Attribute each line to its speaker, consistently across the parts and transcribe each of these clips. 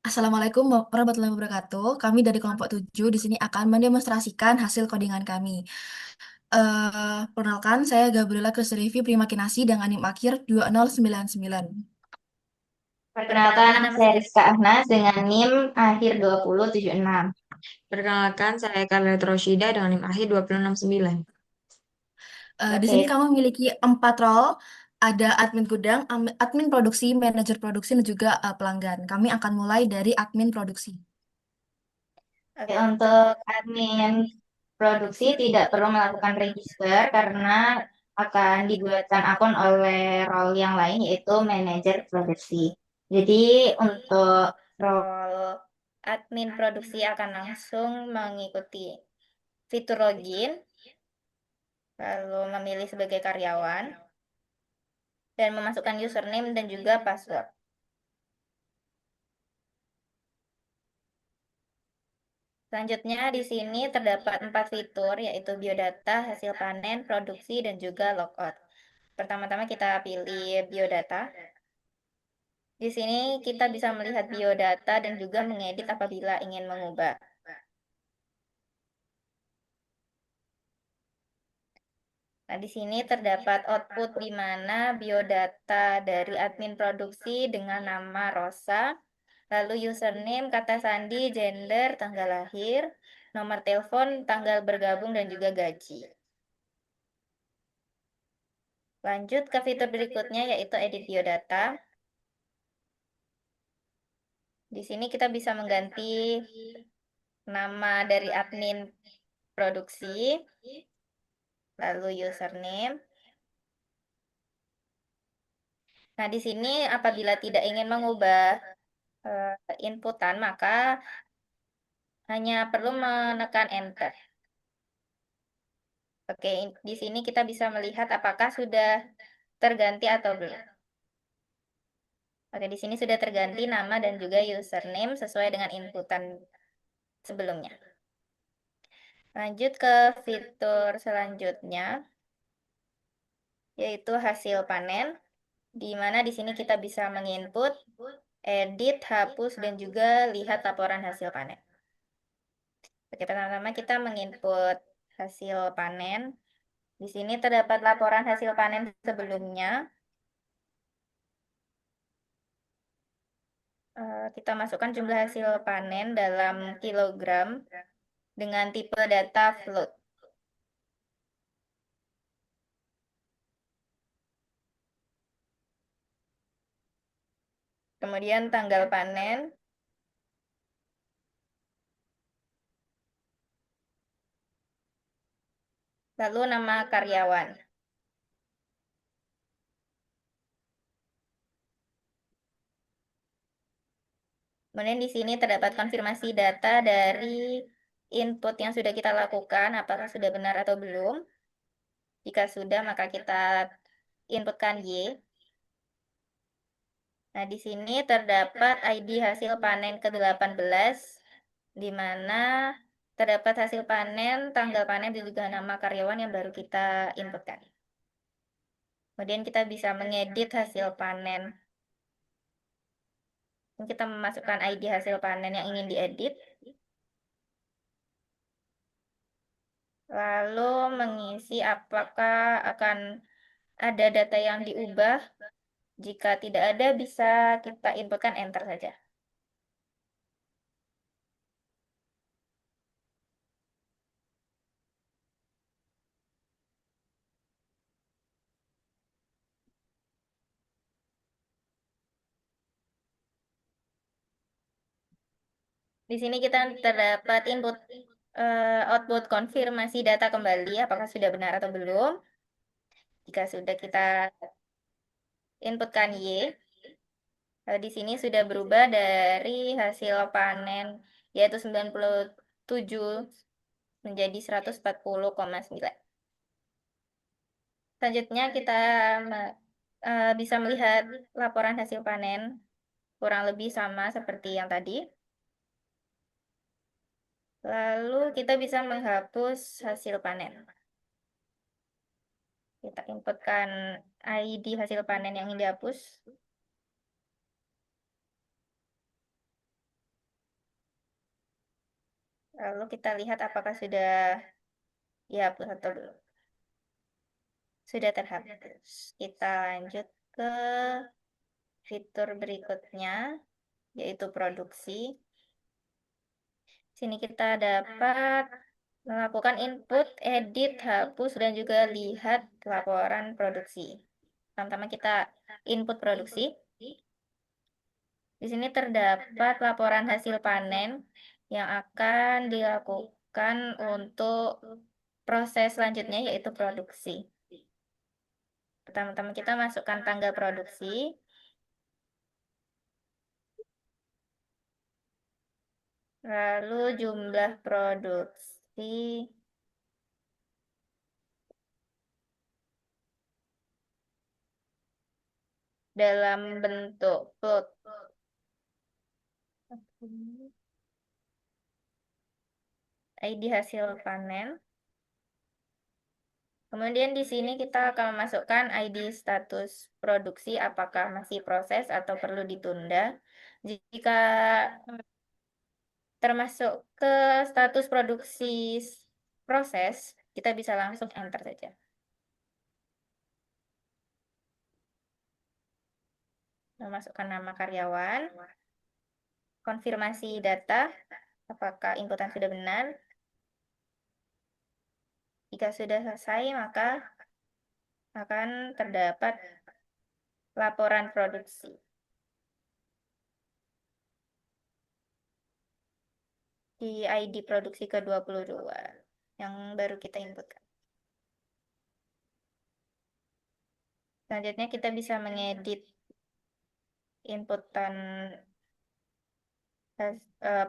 Speaker 1: Assalamualaikum warahmatullahi wabarakatuh. Kami dari kelompok 7 di sini akan mendemonstrasikan hasil codingan kami. Perkenalkan, saya Gabriela Kusrivi Primakinasi dengan NIM akhir 2099.
Speaker 2: Perkenalkan, nama saya Rizka Ahnas dengan NIM akhir 2076.
Speaker 3: Perkenalkan, saya Khaled Roshida dengan NIM akhir 2069.
Speaker 1: Di sini
Speaker 2: Oke,
Speaker 1: kami memiliki 4 role, ada admin gudang, admin produksi, manajer produksi, dan juga pelanggan. Kami akan mulai dari admin produksi.
Speaker 2: oke, untuk admin produksi tidak perlu melakukan register karena akan dibuatkan akun oleh role yang lain yaitu manajer produksi. Jadi untuk role admin produksi akan langsung mengikuti fitur login, lalu memilih sebagai karyawan, dan memasukkan username dan juga password. Selanjutnya di sini terdapat 4 fitur yaitu biodata, hasil panen, produksi, dan juga logout. Pertama-tama kita pilih biodata. Di sini kita bisa melihat biodata dan juga mengedit apabila ingin mengubah. Nah, di sini terdapat output di mana biodata dari admin produksi dengan nama Rosa, lalu username, kata sandi, gender, tanggal lahir, nomor telepon, tanggal bergabung, dan juga gaji. Lanjut ke fitur berikutnya yaitu edit biodata. Di sini kita bisa mengganti nama dari admin produksi, lalu username. Nah, di sini apabila tidak ingin mengubah inputan, maka hanya perlu menekan enter. Oke, di sini kita bisa melihat apakah sudah terganti atau belum. Oke, di sini sudah terganti nama dan juga username sesuai dengan inputan sebelumnya. Lanjut ke fitur selanjutnya, yaitu hasil panen, di mana di sini kita bisa menginput, edit, hapus, dan juga lihat laporan hasil panen. Oke, pertama-tama kita menginput hasil panen. Di sini terdapat laporan hasil panen sebelumnya. Kita masukkan jumlah hasil panen dalam kilogram dengan tipe data float. Kemudian tanggal panen, lalu nama karyawan. Kemudian di sini terdapat konfirmasi data dari input yang sudah kita lakukan, apakah sudah benar atau belum. Jika sudah, maka kita inputkan Y. Nah, di sini terdapat ID hasil panen ke-18, di mana terdapat hasil panen, tanggal panen, dan juga nama karyawan yang baru kita inputkan. Kemudian kita bisa mengedit hasil panen. Kita memasukkan ID hasil panen yang ingin diedit. Lalu mengisi apakah akan ada data yang diubah. Jika tidak ada, bisa kita inputkan enter saja. Di sini kita terdapat output konfirmasi data kembali, apakah sudah benar atau belum. Jika sudah, kita inputkan Y. Di sini sudah berubah dari hasil panen yaitu 97 menjadi 140,9. Selanjutnya kita bisa melihat laporan hasil panen kurang lebih sama seperti yang tadi. Lalu kita bisa menghapus hasil panen. Kita inputkan ID hasil panen yang ingin dihapus. Lalu kita lihat apakah sudah dihapus atau belum. Sudah terhapus. Kita lanjut ke fitur berikutnya, yaitu produksi. Sini kita dapat melakukan input, edit, hapus, dan juga lihat laporan produksi. Pertama kita input produksi. Di sini terdapat laporan hasil panen yang akan dilakukan untuk proses selanjutnya yaitu produksi. Pertama-tama kita masukkan tanggal produksi, lalu jumlah produksi dalam bentuk plot. ID hasil panen. Kemudian di sini kita akan memasukkan ID status produksi, apakah masih proses atau perlu ditunda. Jika termasuk ke status produksi proses, kita bisa langsung enter saja. Memasukkan nama karyawan, konfirmasi data, apakah inputan sudah benar. Jika sudah selesai, maka akan terdapat laporan produksi di ID produksi ke-22 yang baru kita inputkan. Selanjutnya kita bisa mengedit inputan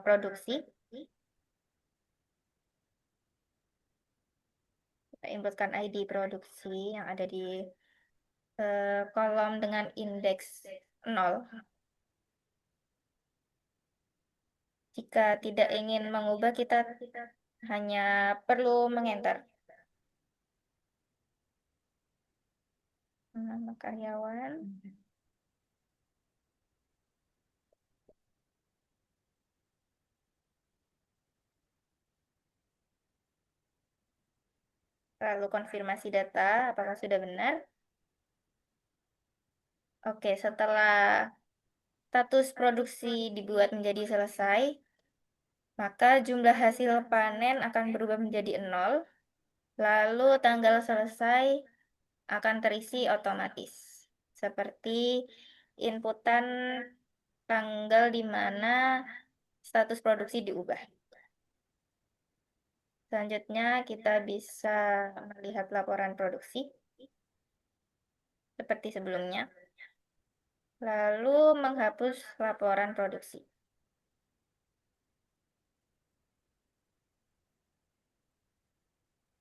Speaker 2: produksi. Kita inputkan ID produksi yang ada di kolom dengan indeks 0. Jika tidak ingin mengubah, kita hanya perlu mengenter. Nama karyawan. Lalu konfirmasi data, apakah sudah benar? Oke, setelah status produksi dibuat menjadi selesai, maka jumlah hasil panen akan berubah menjadi 0. Lalu tanggal selesai akan terisi otomatis. Seperti inputan tanggal di mana status produksi diubah. Selanjutnya kita bisa melihat laporan produksi seperti sebelumnya. Lalu menghapus laporan produksi.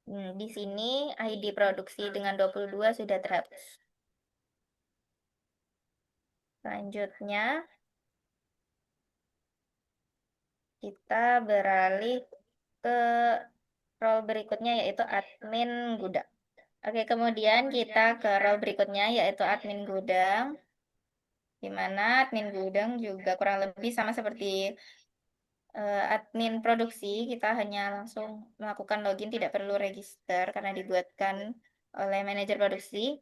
Speaker 2: Di sini ID produksi dengan 22 sudah terhapus. Selanjutnya kita beralih ke role berikutnya yaitu admin gudang. Oke, kemudian kita ke role berikutnya yaitu admin gudang. Di mana admin gudang juga kurang lebih sama seperti admin produksi, kita hanya langsung melakukan login, tidak perlu register karena dibuatkan oleh manajer produksi.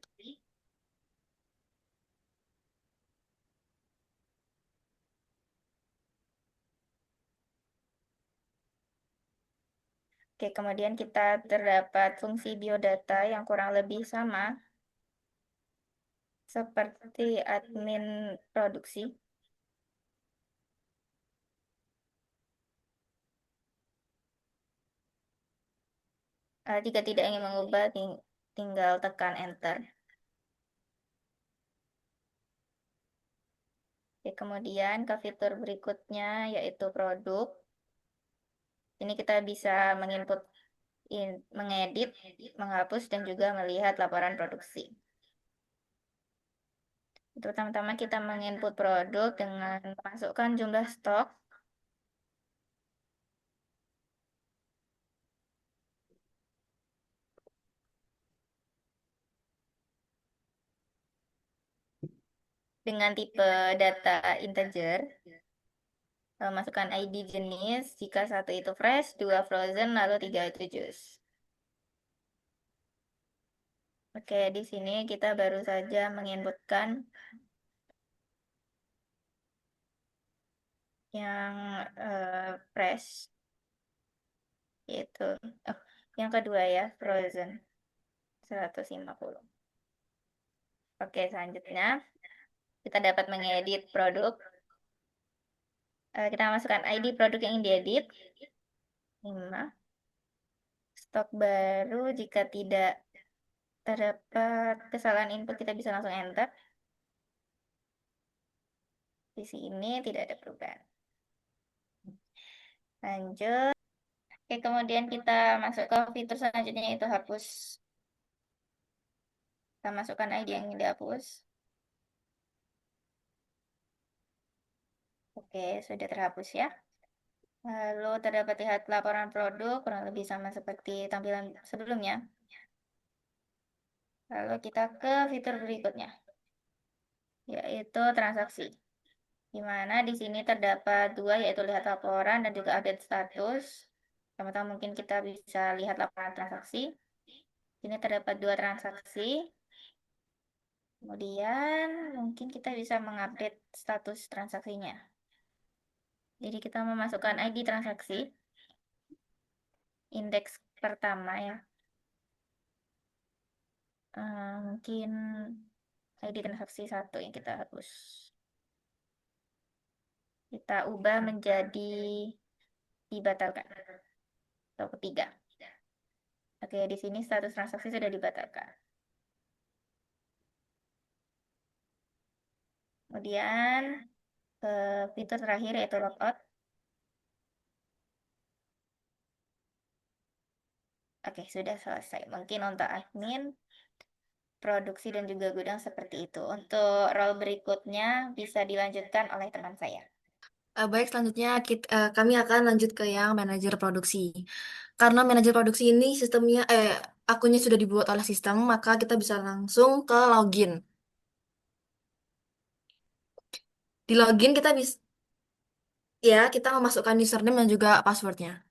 Speaker 2: Oke, kemudian kita terdapat fungsi biodata yang kurang lebih sama seperti admin produksi. Jika tidak ingin mengubah, tinggal tekan enter. Oke, kemudian ke fitur berikutnya yaitu produk. Ini kita bisa menginput, mengedit, menghapus, dan juga melihat laporan produksi. Pertama-tama kita menginput produk dengan memasukkan jumlah stok. Dengan tipe data integer. Masukkan ID jenis, jika satu itu fresh, dua frozen, lalu tiga itu jus. Oke, di sini kita baru saja menginputkan yang fresh, yaitu oh, yang kedua ya, frozen 150. Oke, selanjutnya kita dapat mengedit produk. Kita masukkan ID produk yang diedit. 5. Stok baru, jika tidak terdapat kesalahan input, kita bisa langsung enter. Di sini tidak ada perubahan. Lanjut. Oke, kemudian kita masuk ke fitur selanjutnya, yaitu hapus. Kita masukkan ID yang ingin dihapus. Oke, sudah terhapus ya. Lalu terdapat lihat laporan produk, kurang lebih sama seperti tampilan sebelumnya. Lalu kita ke fitur berikutnya, yaitu transaksi. Di mana di sini terdapat dua, yaitu lihat laporan dan juga update status. Pertama mungkin kita bisa lihat laporan transaksi. Ini terdapat dua transaksi. Kemudian mungkin kita bisa mengupdate status transaksinya. Jadi kita memasukkan ID transaksi, indeks pertama ya. Mungkin ID transaksi 1 yang kita hapus. Kita ubah menjadi dibatalkan atau ketiga. Oke, di sini status transaksi sudah dibatalkan. Kemudian fitur terakhir yaitu logout. Oke, sudah selesai. Mungkin untuk admin, produksi, dan juga gudang seperti itu. Untuk role berikutnya bisa dilanjutkan oleh teman saya.
Speaker 1: Baik, selanjutnya kami akan lanjut ke yang manajer produksi. Karena manajer produksi ini sistemnya, akunnya sudah dibuat oleh sistem, maka kita bisa langsung ke login. Di login kita bisa, ya, kita memasukkan username dan juga passwordnya.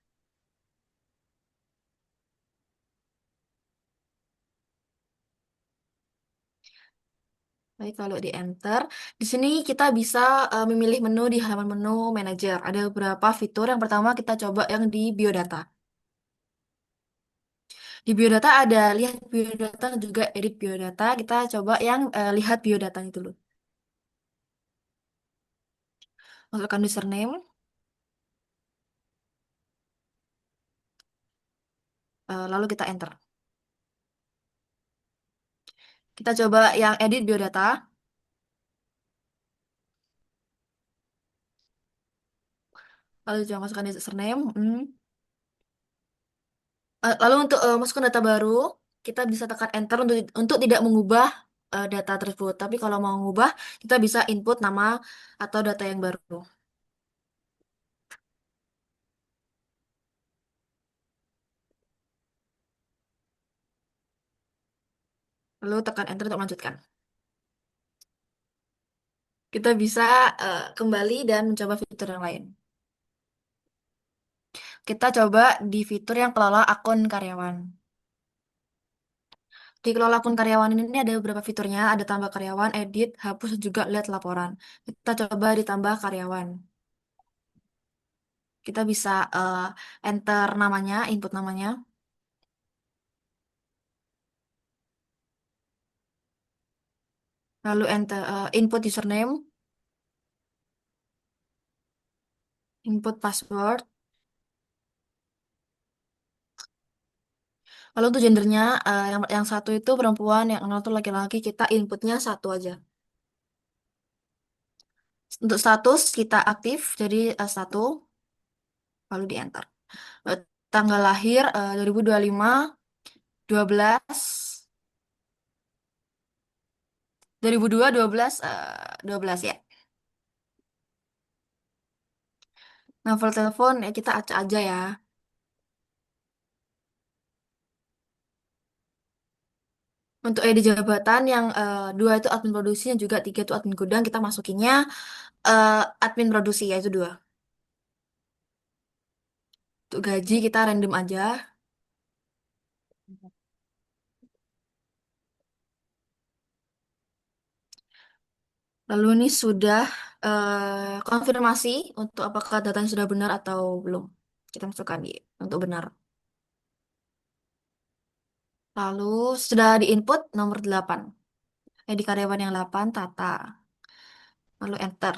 Speaker 1: Baik, kalau di enter, di sini kita bisa memilih menu di halaman menu manager. Ada beberapa fitur. Yang pertama kita coba yang di biodata. Di biodata ada lihat biodata dan juga edit biodata. Kita coba yang lihat biodata itu dulu. Masukkan username, lalu kita enter. Kita coba yang edit biodata, lalu coba masukkan username. Lalu untuk masukkan data baru, kita bisa tekan enter untuk tidak mengubah data tersebut. Tapi kalau mau mengubah, kita bisa input nama atau data yang baru. Lalu tekan enter untuk melanjutkan. Kita bisa kembali dan mencoba fitur yang lain. Kita coba di fitur yang kelola akun karyawan. Di kelola akun karyawan ini ada beberapa fiturnya, ada tambah karyawan, edit, hapus, dan juga lihat laporan. Kita coba ditambah karyawan. Kita bisa enter namanya, input namanya. Lalu enter input username, input password. Lalu untuk gendernya, yang satu itu perempuan, yang satu laki-laki, kita inputnya satu aja. Untuk status kita aktif, jadi satu, lalu di enter. Eh, Tanggal lahir 2025, 12, 2002, 12, 12 ya. Nomor telepon ya kita acak aja ya. Untuk di jabatan yang dua itu admin produksi, yang juga tiga itu admin gudang, kita masukinnya admin produksi, yaitu dua. Untuk gaji kita random aja. Lalu ini sudah konfirmasi untuk apakah datanya sudah benar atau belum. Kita masukkan di untuk benar. Lalu sudah diinput nomor 8. Di karyawan yang 8, Tata. Lalu enter.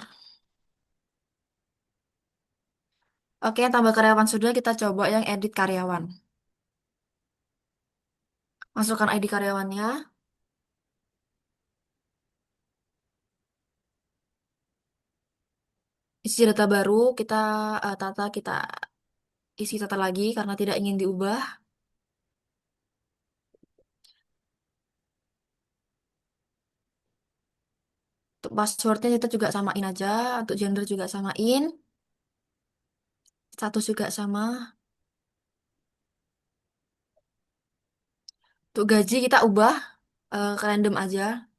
Speaker 1: Oke, tambah karyawan sudah, kita coba yang edit karyawan. Masukkan ID karyawannya, isi data baru, kita isi data lagi karena tidak ingin diubah. Untuk passwordnya kita juga samain aja, untuk gender juga samain, status juga sama. Untuk gaji kita ubah ke random aja.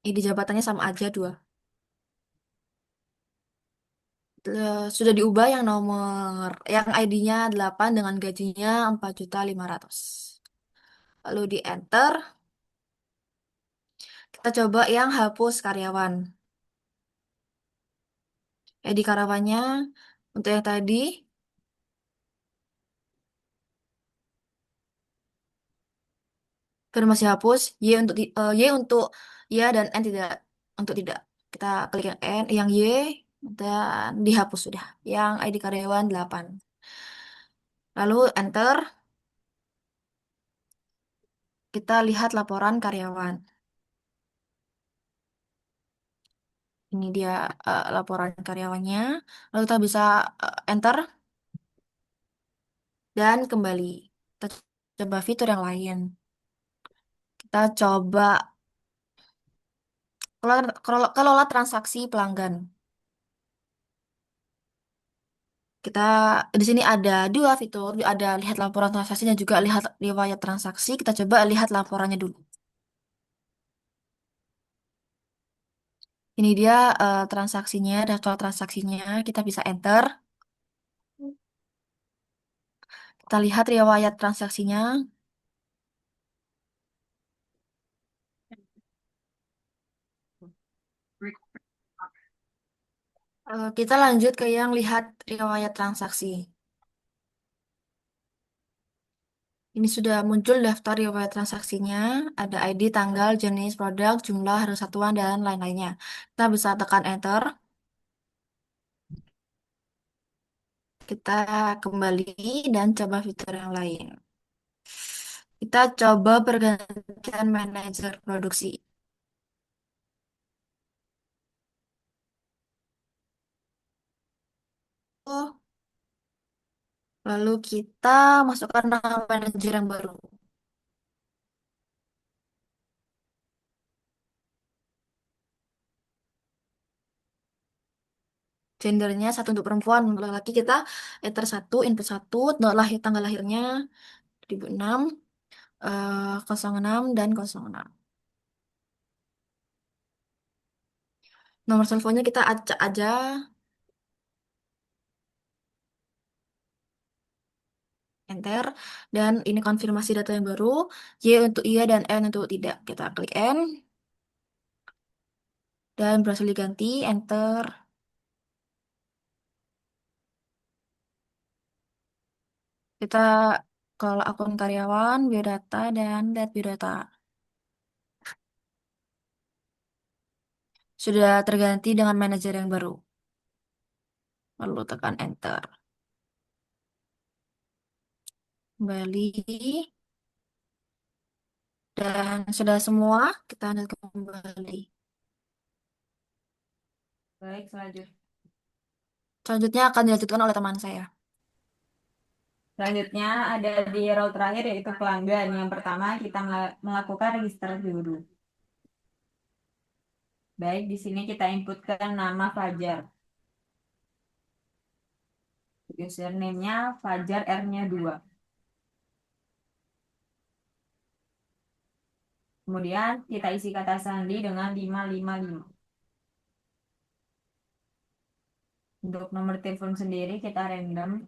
Speaker 1: Ini jabatannya sama aja dua. Sudah diubah yang yang ID-nya 8 dengan gajinya 4.500.000. Lalu di enter, kita coba yang hapus karyawan. ID karyawannya untuk yang tadi, konfirmasi hapus, Y untuk ya dan N tidak untuk tidak. Kita klik yang N, yang Y dan dihapus sudah. Yang ID karyawan 8. Lalu enter, kita lihat laporan karyawan. Ini dia laporan karyawannya. Lalu kita bisa enter dan kembali. Kita coba fitur yang lain. Kita coba kelola transaksi pelanggan. Kita di sini ada dua fitur, ada lihat laporan transaksi dan juga lihat riwayat transaksi. Kita coba lihat laporannya dulu. Ini dia transaksinya, daftar transaksinya. Kita bisa enter. Kita lihat riwayat transaksinya. Kita lanjut ke yang lihat riwayat transaksi. Ini sudah muncul daftar riwayat transaksinya, ada ID, tanggal, jenis, produk, jumlah, harga satuan, dan lain-lainnya. Kita bisa tekan enter. Kita kembali dan coba fitur yang lain. Kita coba pergantian manajer produksi. Oh, lalu kita masukkan nama manajer yang baru. Gendernya satu untuk perempuan, untuk laki kita enter satu, input satu, tanggal lahirnya 2006, 06 dan 06. Nomor teleponnya kita acak aja, enter, dan ini konfirmasi data yang baru, Y untuk iya dan N untuk tidak. Kita klik N, dan berhasil diganti, enter. Kita kalau akun karyawan, biodata, dan lihat biodata. Sudah terganti dengan manajer yang baru. Lalu tekan enter. Kembali. Dan sudah semua, kita lanjut kembali.
Speaker 3: Baik, selanjutnya.
Speaker 1: Selanjutnya akan dilanjutkan oleh teman saya.
Speaker 3: Selanjutnya ada di row terakhir yaitu pelanggan. Yang pertama kita melakukan registrasi dulu. Baik, di sini kita inputkan nama Fajar. Username-nya Fajar R-nya 2. Kemudian kita isi kata sandi dengan 555. Untuk nomor telepon sendiri kita random.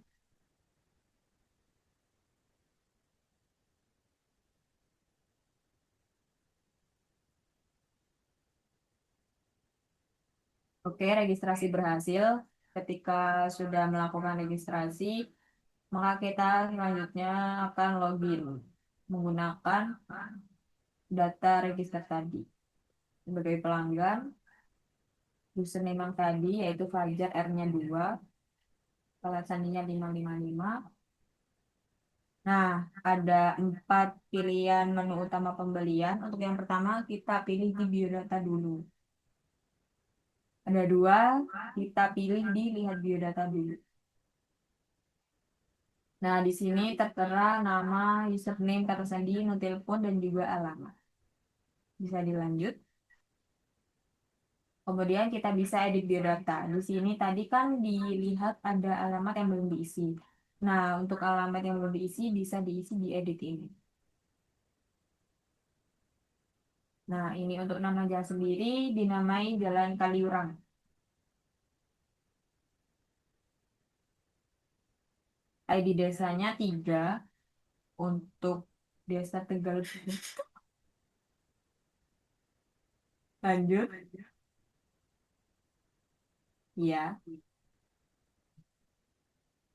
Speaker 3: Oke, registrasi berhasil. Ketika sudah melakukan registrasi, maka kita selanjutnya akan login menggunakan data register tadi. Sebagai pelanggan, username yang tadi yaitu Fajar R-nya 2, alat sandinya 555. Nah, ada 4 pilihan menu utama pembelian. Untuk yang pertama, kita pilih di biodata dulu. Ada 2, kita pilih di lihat biodata dulu. Nah, di sini tertera nama, username, kata sandi, nomor telepon, dan juga alamat. Bisa dilanjut. Kemudian kita bisa edit biodata. Di sini tadi kan dilihat ada alamat yang belum diisi. Nah, untuk alamat yang belum diisi bisa diisi di edit ini. Nah, ini untuk nama jalan sendiri dinamai Jalan Kaliurang. ID desanya 3 untuk Desa Tegal. Lanjut. Ya.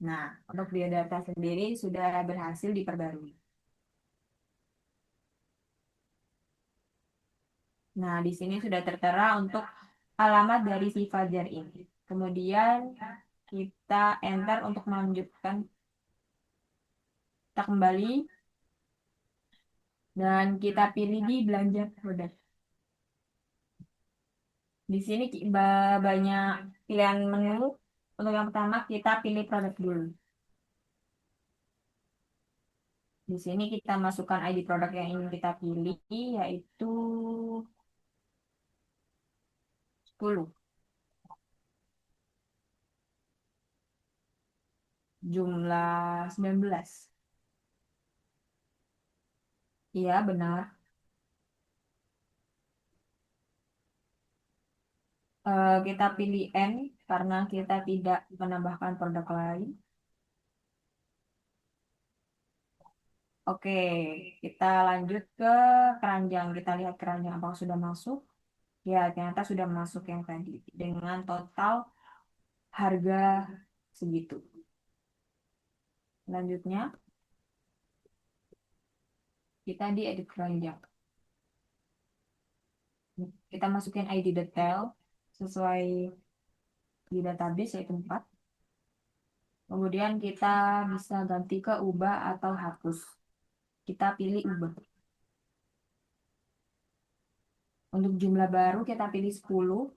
Speaker 3: Nah, untuk biodata sendiri sudah berhasil diperbarui. Nah, di sini sudah tertera untuk alamat dari si Fajar ini. Kemudian kita enter untuk melanjutkan. Kita kembali dan kita pilih di belanja produk. Di sini banyak pilihan menu. Untuk yang pertama kita pilih produk dulu. Di sini kita masukkan ID produk yang ingin kita pilih yaitu 10. Jumlah 19. Iya, benar. Kita pilih N karena kita tidak menambahkan produk lain. Oke, kita lanjut ke keranjang. Kita lihat keranjang apakah sudah masuk. Ya, ternyata sudah masuk yang tadi dengan total harga segitu. Selanjutnya, kita di edit keranjang. Kita masukin ID detail sesuai di database yaitu 4. Kemudian kita bisa ganti ke ubah atau hapus. Kita pilih ubah. Untuk jumlah baru kita pilih 10.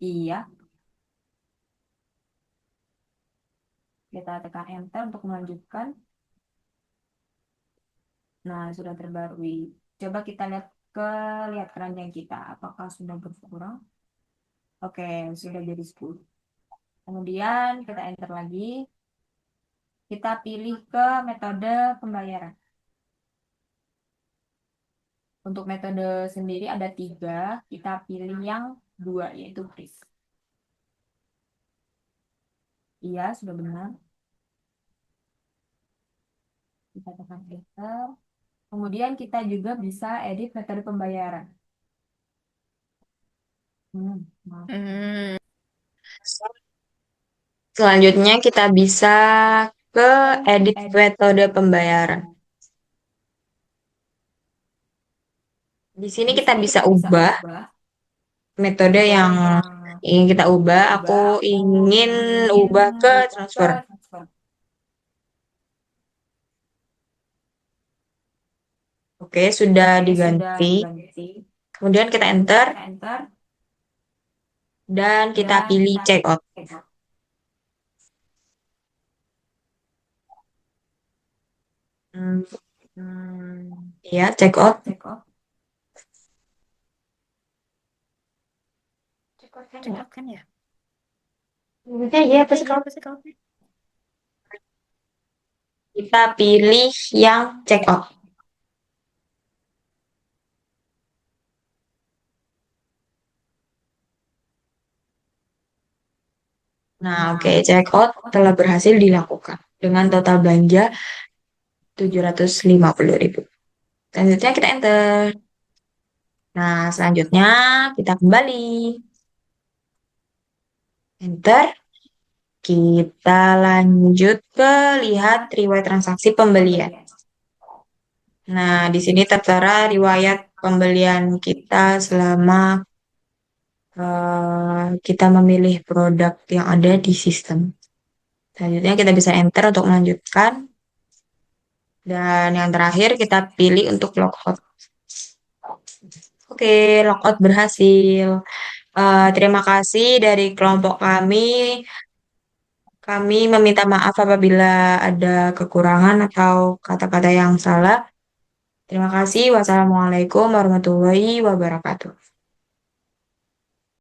Speaker 3: Iya, kita tekan enter untuk melanjutkan. Nah, sudah terbarui. Coba kita lihat keranjang kita apakah sudah berkurang. Oke, sudah jadi 10. Kemudian kita enter lagi. Kita pilih ke metode pembayaran. Untuk metode sendiri ada 3. Kita pilih yang 2 yaitu kris. Iya, sudah benar. Kita tekan enter. Kemudian kita juga bisa edit metode pembayaran. Maaf.
Speaker 4: Selanjutnya kita bisa ke edit metode pembayaran. Di sini kita bisa ubah metode yang ingin kita ubah. Aku ingin ubah ke transfer. Oke, sudah diganti. Kemudian kita enter dan kita pilih check out. Ya, check out.
Speaker 2: Check out kan ya?
Speaker 4: Iya, apa sih kalau kita pilih yang check out. Nah, oke, check out telah berhasil dilakukan dengan total belanja 750.000. Selanjutnya kita enter. Nah, selanjutnya kita kembali. Enter. Kita lanjut ke lihat riwayat transaksi pembelian. Nah, di sini tertera riwayat pembelian kita selama kita memilih produk yang ada di sistem. Selanjutnya kita bisa enter untuk melanjutkan. Dan yang terakhir kita pilih untuk logout. Oke, logout berhasil. Terima kasih dari kelompok kami. Kami meminta maaf apabila ada kekurangan atau kata-kata yang salah. Terima kasih. Wassalamualaikum warahmatullahi wabarakatuh.